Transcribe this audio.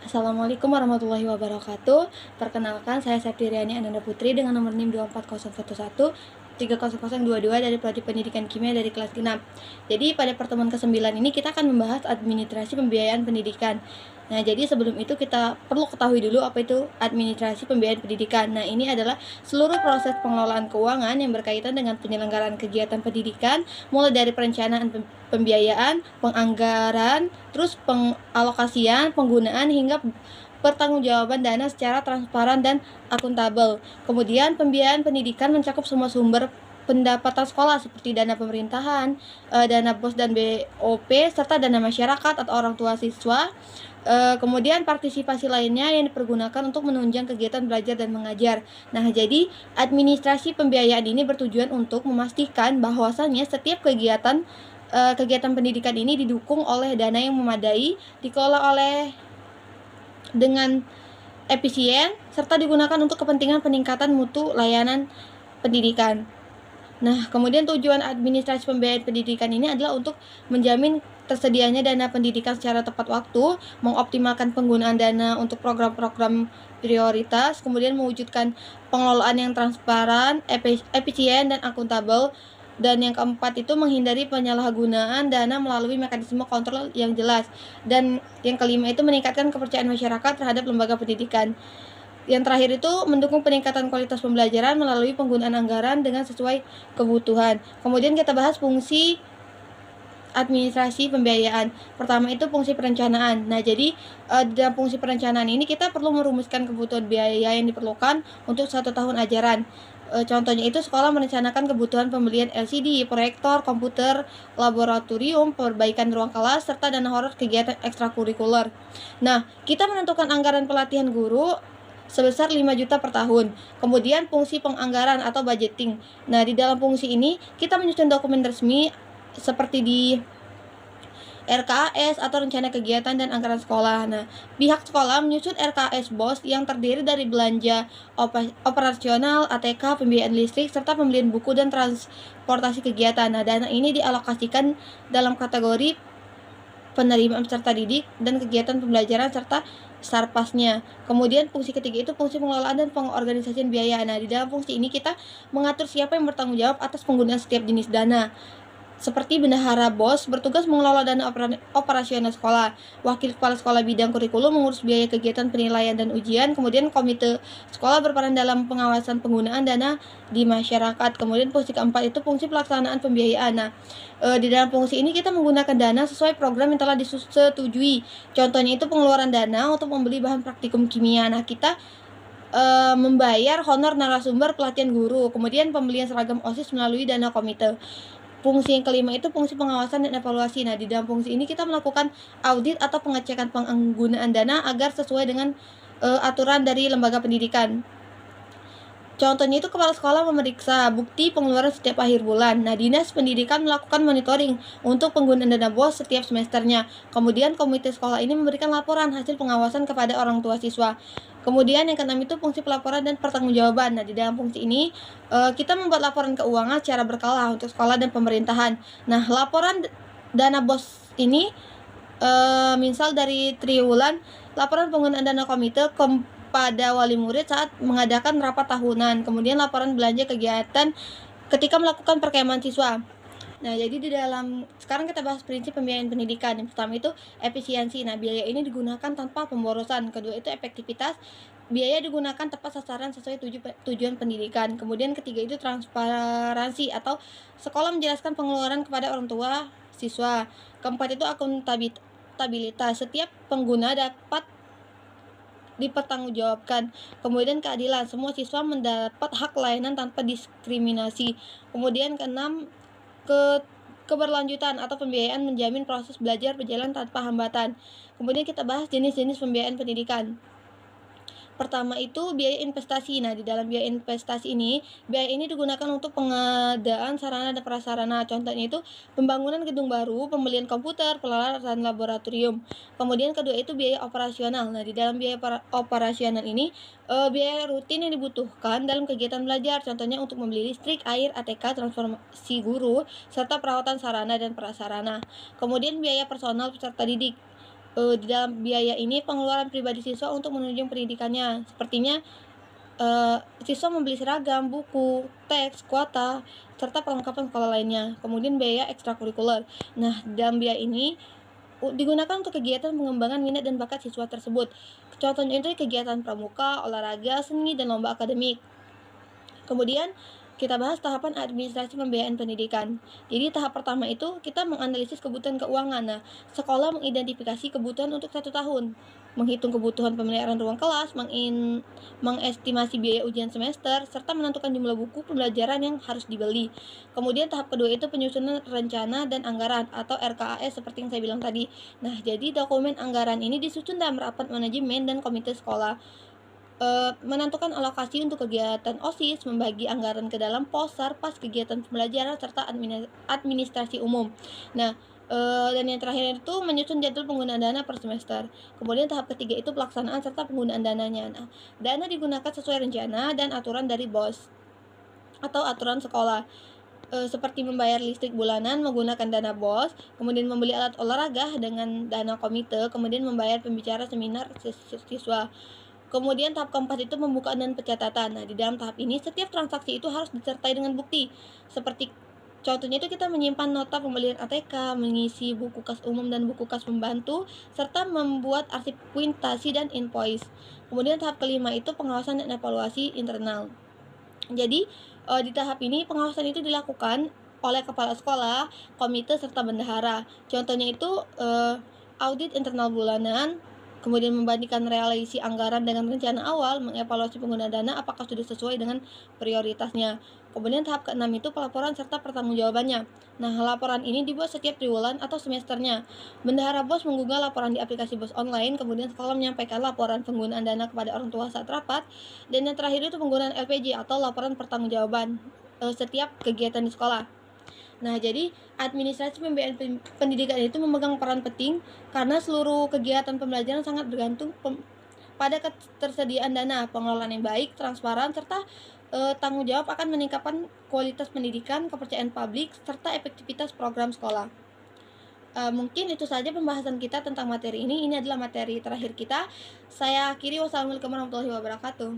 Assalamualaikum warahmatullahi wabarakatuh. Perkenalkan, saya Septriani Ananda Putri dengan nomor NIM 24011 30022 dari Prodi Pendidikan Kimia dari kelas 6. Jadi pada pertemuan ke-9 ini kita akan membahas administrasi pembiayaan pendidikan. Nah, jadi sebelum itu kita perlu ketahui dulu apa itu administrasi pembiayaan pendidikan. Nah, ini adalah seluruh proses pengelolaan keuangan yang berkaitan dengan penyelenggaraan kegiatan pendidikan, mulai dari perencanaan pembiayaan, penganggaran, terus pengalokasian, penggunaan hingga pertanggungjawaban dana secara transparan dan akuntabel. Kemudian pembiayaan pendidikan mencakup semua sumber pendapatan sekolah seperti dana pemerintahan, dana BOS dan BOP, serta dana masyarakat atau orang tua siswa. Kemudian partisipasi lainnya yang dipergunakan untuk menunjang kegiatan belajar dan mengajar. Nah, jadi administrasi pembiayaan ini bertujuan untuk memastikan bahwasannya setiap kegiatan pendidikan ini didukung oleh dana yang memadai, dikelola dengan efisien, serta digunakan untuk kepentingan peningkatan mutu layanan pendidikan. Nah, kemudian tujuan administrasi pembiayaan pendidikan ini adalah untuk menjamin tersedianya dana pendidikan secara tepat waktu, mengoptimalkan penggunaan dana untuk program-program prioritas, kemudian mewujudkan pengelolaan yang transparan, efisien, dan akuntabel. Dan yang keempat itu menghindari penyalahgunaan dana melalui mekanisme kontrol yang jelas. Dan yang kelima itu meningkatkan kepercayaan masyarakat terhadap lembaga pendidikan. Yang terakhir itu mendukung peningkatan kualitas pembelajaran melalui penggunaan anggaran dengan sesuai kebutuhan. Kemudian kita bahas fungsi administrasi pembiayaan. Pertama itu fungsi perencanaan. Nah, jadi dalam fungsi perencanaan ini kita perlu merumuskan kebutuhan biaya yang diperlukan untuk 1 tahun ajaran. Contohnya itu sekolah merencanakan kebutuhan pembelian LCD, proyektor, komputer, laboratorium, perbaikan ruang kelas, serta dana honor kegiatan ekstrakurikuler. Nah, kita menentukan anggaran pelatihan guru sebesar 5 juta per tahun. Kemudian fungsi penganggaran atau budgeting. Nah, di dalam fungsi ini kita menyusun dokumen resmi seperti di RKAS atau rencana kegiatan dan anggaran sekolah. Nah, pihak sekolah menyusun RKAS BOS yang terdiri dari belanja operasional, ATK, pembiayaan listrik, serta pembelian buku dan transportasi kegiatan. Nah, dana ini dialokasikan dalam kategori penerimaan peserta didik dan kegiatan pembelajaran serta sarpasnya. Kemudian fungsi ketiga itu fungsi pengelolaan dan pengorganisasian biaya. Nah, di dalam fungsi ini kita mengatur siapa yang bertanggung jawab atas penggunaan setiap jenis dana. Seperti bendahara BOS bertugas mengelola dana operasional sekolah, wakil kepala sekolah bidang kurikulum mengurus biaya kegiatan penilaian dan ujian, kemudian komite sekolah berperan dalam pengawasan penggunaan dana di masyarakat. Kemudian fungsi keempat itu fungsi pelaksanaan pembiayaan. Nah, di dalam fungsi ini kita menggunakan dana sesuai program yang telah disetujui. Contohnya itu pengeluaran dana untuk membeli bahan praktikum kimia. Nah, kita membayar honor narasumber pelatihan guru, kemudian pembelian seragam OSIS melalui dana komite. Fungsi yang kelima itu fungsi pengawasan dan evaluasi. Nah, di dalam fungsi ini kita melakukan audit atau pengecekan penggunaan dana agar sesuai dengan aturan dari lembaga pendidikan. Contohnya itu kepala sekolah memeriksa bukti pengeluaran setiap akhir bulan. Nah, Dinas Pendidikan melakukan monitoring untuk penggunaan dana BOS setiap semesternya. Kemudian komite sekolah ini memberikan laporan hasil pengawasan kepada orang tua siswa. Kemudian yang keenam itu fungsi pelaporan dan pertanggungjawaban. Nah, di dalam fungsi ini kita membuat laporan keuangan secara berkala untuk sekolah dan pemerintahan. Nah, laporan dana BOS ini misal dari triwulan, laporan penggunaan dana komite pada wali murid saat mengadakan rapat tahunan, kemudian laporan belanja kegiatan ketika melakukan perkemahan siswa. Nah, jadi di dalam sekarang kita bahas prinsip pembiayaan pendidikan. Yang pertama itu efisiensi. Nah, biaya ini digunakan tanpa pemborosan. Kedua itu efektivitas. Biaya digunakan tepat sasaran sesuai tujuan pendidikan. Kemudian ketiga itu transparansi atau sekolah menjelaskan pengeluaran kepada orang tua siswa. Keempat itu akuntabilitas. Setiap pengguna dapat dipertanggungjawabkan. Kemudian keadilan, semua siswa mendapat hak layanan tanpa diskriminasi. Kemudian keenam, keberlanjutan atau pembiayaan menjamin proses belajar berjalan tanpa hambatan. Kemudian kita bahas jenis-jenis pembiayaan pendidikan. Pertama itu biaya investasi. Nah, di dalam biaya investasi ini, biaya ini digunakan untuk pengadaan sarana dan prasarana. Contohnya itu pembangunan gedung baru, pembelian komputer, peralatan laboratorium. Kemudian kedua itu biaya operasional. Nah, di dalam biaya operasional ini biaya rutin yang dibutuhkan dalam kegiatan belajar. Contohnya untuk membeli listrik, air, ATK, transformasi guru, serta perawatan sarana dan prasarana. Kemudian biaya personal peserta didik. Di dalam biaya ini pengeluaran pribadi siswa untuk menunjang pendidikannya. Sepertinya siswa membeli seragam, buku, teks, kuota, serta perlengkapan sekolah lainnya. Kemudian biaya ekstrakurikuler. Nah, dalam biaya ini digunakan untuk kegiatan pengembangan minat dan bakat siswa tersebut. Contohnya itu kegiatan pramuka, olahraga, seni, dan lomba akademik. Kemudian kita bahas tahapan administrasi pembiayaan pendidikan. Jadi tahap pertama itu kita menganalisis kebutuhan keuangan. Nah, sekolah mengidentifikasi kebutuhan untuk 1 tahun, menghitung kebutuhan pemeliharaan ruang kelas, mengestimasi biaya ujian semester, serta menentukan jumlah buku pembelajaran yang harus dibeli. Kemudian tahap kedua itu penyusunan rencana dan anggaran atau RKAS seperti yang saya bilang tadi. Nah, jadi dokumen anggaran ini disusun dalam rapat manajemen dan komite sekolah. Menentukan alokasi untuk kegiatan OSIS, membagi anggaran ke dalam pos, sarpas, kegiatan pembelajaran, serta administrasi umum. Nah, dan yang terakhir itu menyusun jadwal penggunaan dana per semester. Kemudian tahap ketiga itu pelaksanaan serta penggunaan dananya. Nah, dana digunakan sesuai rencana dan aturan dari BOS atau aturan sekolah. Seperti membayar listrik bulanan menggunakan dana BOS, kemudian membeli alat olahraga dengan dana komite, kemudian membayar pembicara seminar siswa. Kemudian tahap keempat itu pembukaan dan pencatatan. Nah, di dalam tahap ini setiap transaksi itu harus disertai dengan bukti. Seperti contohnya itu kita menyimpan nota pembelian ATK, mengisi buku kas umum dan buku kas pembantu, serta membuat arsip kuitasi dan invoice. Kemudian tahap kelima itu pengawasan dan evaluasi internal. Jadi di tahap ini pengawasan itu dilakukan oleh kepala sekolah, komite, serta bendahara. Contohnya itu audit internal bulanan, kemudian membandingkan realisasi anggaran dengan rencana awal, mengevaluasi penggunaan dana apakah sudah sesuai dengan prioritasnya. Kemudian tahap ke-6 itu pelaporan serta pertanggungjawabannya. Nah, laporan ini dibuat setiap triwulan atau semesternya. Bendahara BOS mengunggah laporan di aplikasi BOS online, kemudian sekolah menyampaikan laporan penggunaan dana kepada orang tua saat rapat, dan yang terakhir itu penggunaan LPJ atau laporan pertanggungjawaban setiap kegiatan di sekolah. Nah, jadi administrasi pembiayaan pendidikan itu memegang peran penting karena seluruh kegiatan pembelajaran sangat bergantung pada ketersediaan dana, pengelolaan yang baik, transparan, serta tanggung jawab akan meningkatkan kualitas pendidikan, kepercayaan publik, serta efektivitas program sekolah. Mungkin itu saja pembahasan kita tentang materi ini. Ini adalah materi terakhir kita. Saya akhiri. Wassalamualaikum warahmatullahi wabarakatuh.